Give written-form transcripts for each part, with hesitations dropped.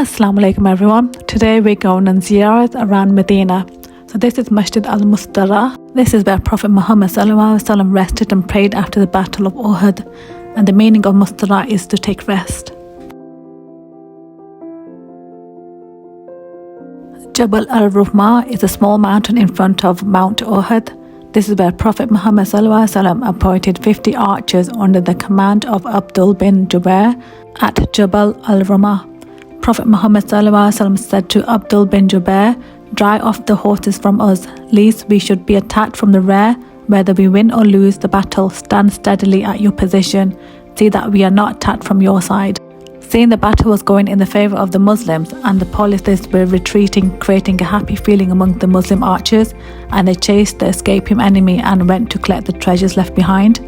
Assalamu alaikum everyone. Today we're going on Ziyarat around Madina. So this is Masjid Al Mustarah. This is where Prophet Muhammad ﷺ rested and prayed after the Battle of Uhud. And the meaning of Mustarah is to take rest. Jabal Al Rumah is a small mountain in front of Mount Uhud. This is where Prophet Muhammad ﷺ appointed 50 archers under the command of Abdul bin Jubair at Jabal Al Rumah. Prophet Muhammad ﷺ said to Abdul bin Jubair, "Drive off the horses from us, lest we should be attacked from the rear. Whether we win or lose the battle, stand steadily at your position. See that we are not attacked from your side." Seeing the battle was going in the favour of the Muslims and the policies were retreating, creating a happy feeling among the Muslim archers, and they chased the escaping enemy and went to collect the treasures left behind.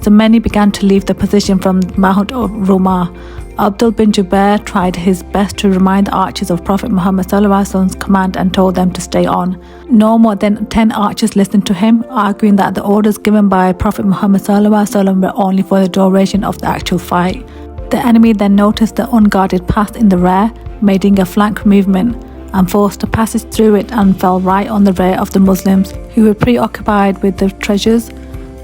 So many began to leave the position from Mount Rumah. Abdul bin Jubair tried his best to remind the archers of Prophet Muhammad ﷺ's command and told them to stay on. No more than 10 archers listened to him, arguing that the orders given by Prophet Muhammad ﷺ were only for the duration of the actual fight. The enemy then noticed the unguarded path in the rear, making a flank movement, and forced a passage through it and fell right on the rear of the Muslims, who were preoccupied with the treasures.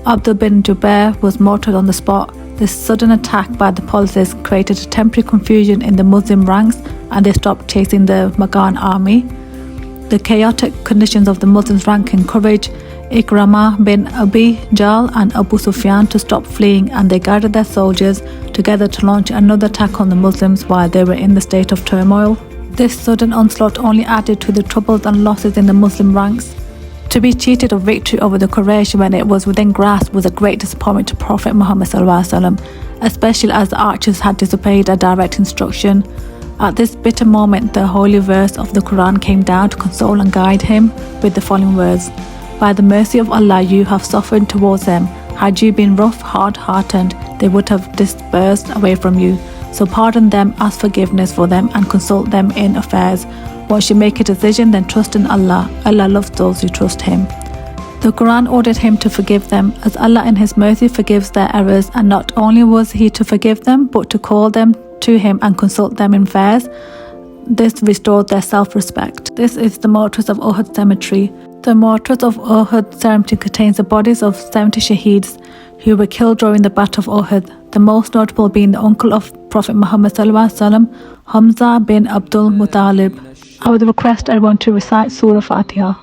Abdul bin Jubair was martyred on the spot. This sudden attack by the policies created a temporary confusion in the Muslim ranks, and they stopped chasing the Magan army. The chaotic conditions of the Muslims' rank encouraged Ikramah bin Abi Jahl and Abu Sufyan to stop fleeing, and they gathered their soldiers together to launch another attack on the Muslims while they were in the state of turmoil. This sudden onslaught only added to the troubles and losses in the Muslim ranks. To be cheated of victory over the Quraysh when it was within grasp was a great disappointment to Prophet Muhammad ﷺ, especially as the archers had disobeyed a direct instruction. At this bitter moment, the holy verse of the Quran came down to console and guide him with the following words: "By the mercy of Allah, you have softened towards them. Had you been rough, hard-hearted, they would have dispersed away from you. So pardon them, ask forgiveness for them, and consult them in affairs. Once you make a decision, then trust in Allah. Allah loves those who trust Him." The Quran ordered him to forgive them, as Allah in His mercy forgives their errors, and not only was He to forgive them, but to call them to Him and consult them in affairs. This restored their self-respect. This is the Martyrs of Uhud Cemetry. The Martyrs of Uhud Cemetry contains the bodies of 70 shaheeds who were killed during the Battle of Uhud, the most notable being the uncle of Prophet Muhammad ﷺ, Hamza bin Abdul Muttalib. I would request everyone to recite Surah Fatiha.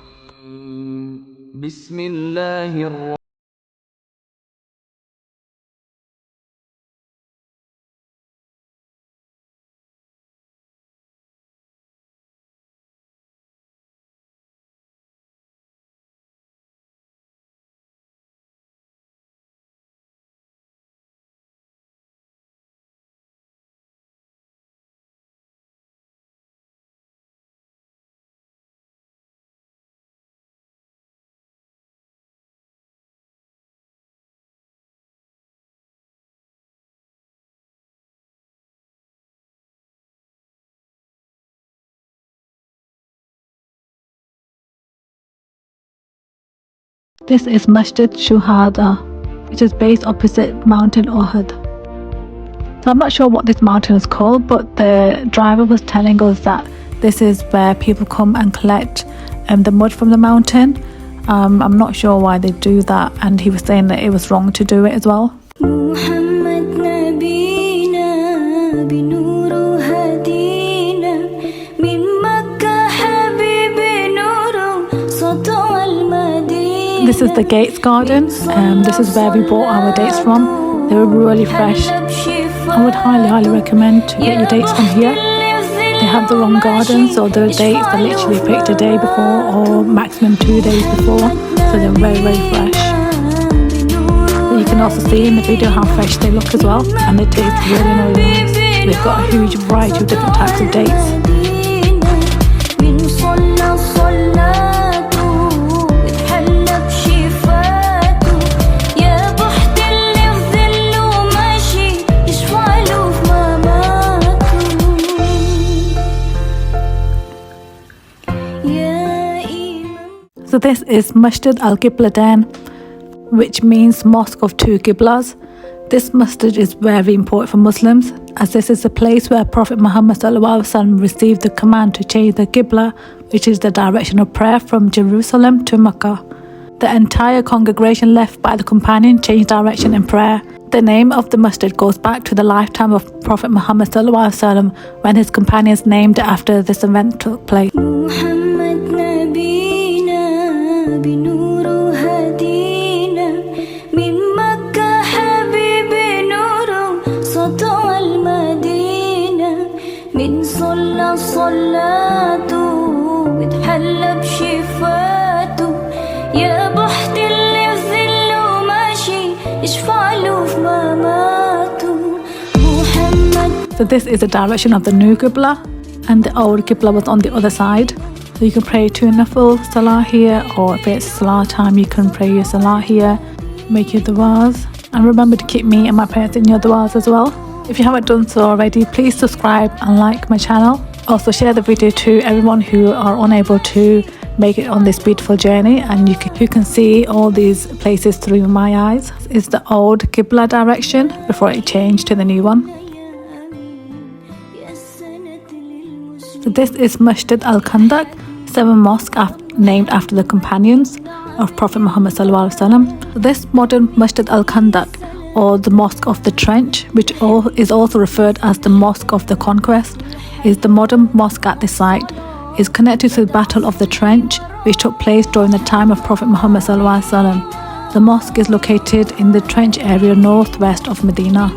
This is Masjid Shuhada, which is based opposite Mountain Uhud. So I'm not sure what this mountain is called, but the driver was telling us that this is where people come and collect the mud from the mountain. I'm not sure why they do that, and he was saying that it was wrong to do it as well. This is the Gates Garden. This is where we bought our dates from. They were really fresh. I would highly recommend to get your dates from here. They have their own garden, so the dates are literally picked a day before or maximum 2 days before, so they're very fresh. But you can also see in the video how fresh they look as well, and they taste really nice. They've got a huge variety of different types of dates. So this is Masjid Al Qiblatain, which means Mosque of Two Qiblas. This masjid is very important for Muslims, as this is the place where Prophet Muhammad ﷺ received the command to change the Qibla, which is the direction of prayer from Jerusalem to Mecca. The entire congregation left by the companion changed direction in prayer. The name of the masjid goes back to the lifetime of Prophet Muhammad ﷺ, when his companions named it after this event took place. So this is the direction of the new Qibla, and the old Qibla was on the other side. So you can pray 2 Nafil Salah here, or if it's Salah time you can pray your Salah here, make your du'as, and remember to keep me and my parents in your du'as as well. If you haven't done so already, please subscribe and like my channel. Also share the video to everyone who are unable to make it on this beautiful journey, and you can see all these places through my eyes. This is the old Qibla direction before it changed to the new one. So this is Masjid Al Khandaq, 7 mosques named after the companions of Prophet Muhammad ﷺ. So this modern Masjid Al Khandaq, or the Mosque of the Trench, which is also referred as the Mosque of the Conquest, is the modern mosque at this site. Is connected to the Battle of the Trench, which took place during the time of Prophet Muhammad ﷺ. The mosque is located in the Trench area northwest of Medina.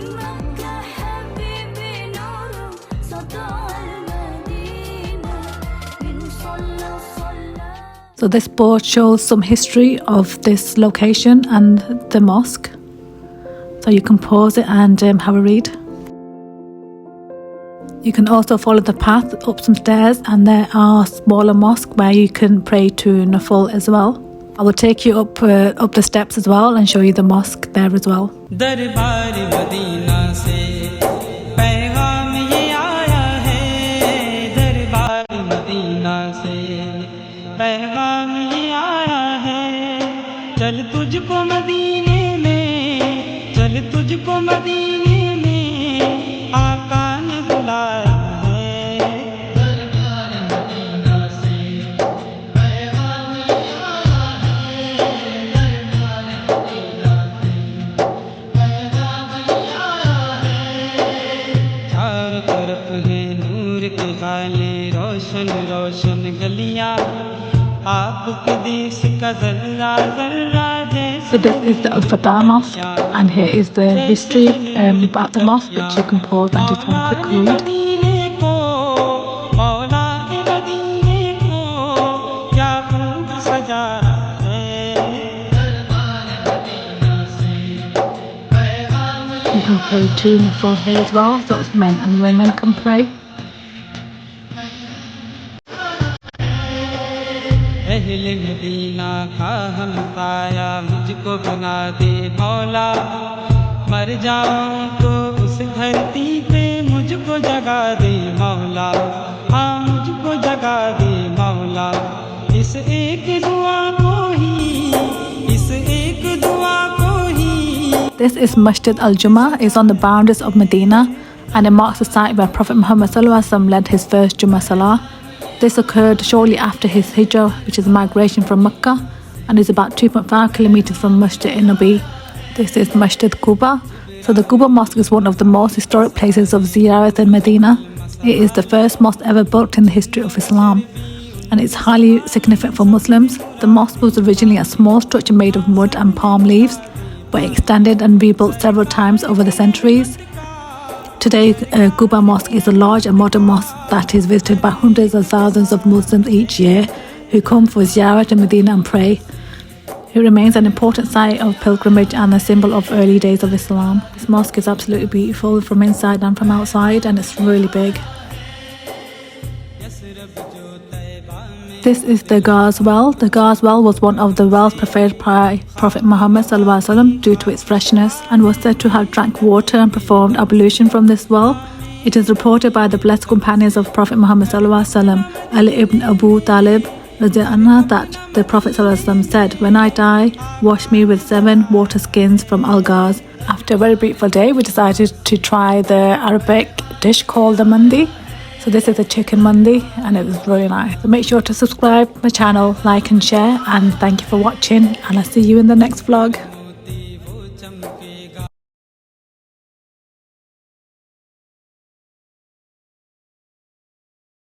So this board shows some history of this location and the mosque. So you can pause it and have a read. You can also follow the path up some stairs, and there are smaller mosques where you can pray to Nafil as well. I will take you up the steps as well and show you the mosque there as well. So this is the Al-Fatah Mosque, and here is the history about the mosque, which you can pause and just have a quick read. You can pray 2 Nafil here as well, so it's men and women can pray. Medina का हम पाया मुझको बना दे मौला मर जाऊं तो उस धरती पे मुझको जगा दे मौला हाँ मुझको जगा दे मौला इस एक दुआ को ही This is Masjid Al Jummah. Is on the boundaries of Medina, and it marks the site where Prophet Muhammad ﷺ led his first Jummah Salah. This occurred shortly after his hijrah, which is a migration from Mecca, and is about 2.5 kilometers from Masjid Nabi. This is Masjid Quba. So the Quba Mosque is one of the most historic places of Ziyarat in Madina. It is the first mosque ever built in the history of Islam, and it's highly significant for Muslims. The mosque was originally a small structure made of mud and palm leaves, but extended and rebuilt several times over the centuries. Today, Quba Mosque is a large and modern mosque that is visited by hundreds of thousands of Muslims each year who come for Ziyarat in Medina and pray. It remains an important site of pilgrimage and a symbol of early days of Islam. This mosque is absolutely beautiful from inside and from outside, and it's really big. This is the Ghars Well. The Ghars Well was one of the wells preferred by Prophet Muhammad ﷺ due to its freshness, and was said to have drank water and performed ablution from this well. It is reported by the blessed companions of Prophet Muhammad ﷺ, Ali ibn Abu Talib, radiallahu that the Prophet ﷺ said, "When I die, wash me with 7 water skins from Al Ghars." After a very beautiful day, we decided to try the Arabic dish called the Mandi. So this is the chicken Mandi and it was very nice. So make sure to subscribe to my channel, like and share, and thank you for watching, and I'll see you in the next vlog.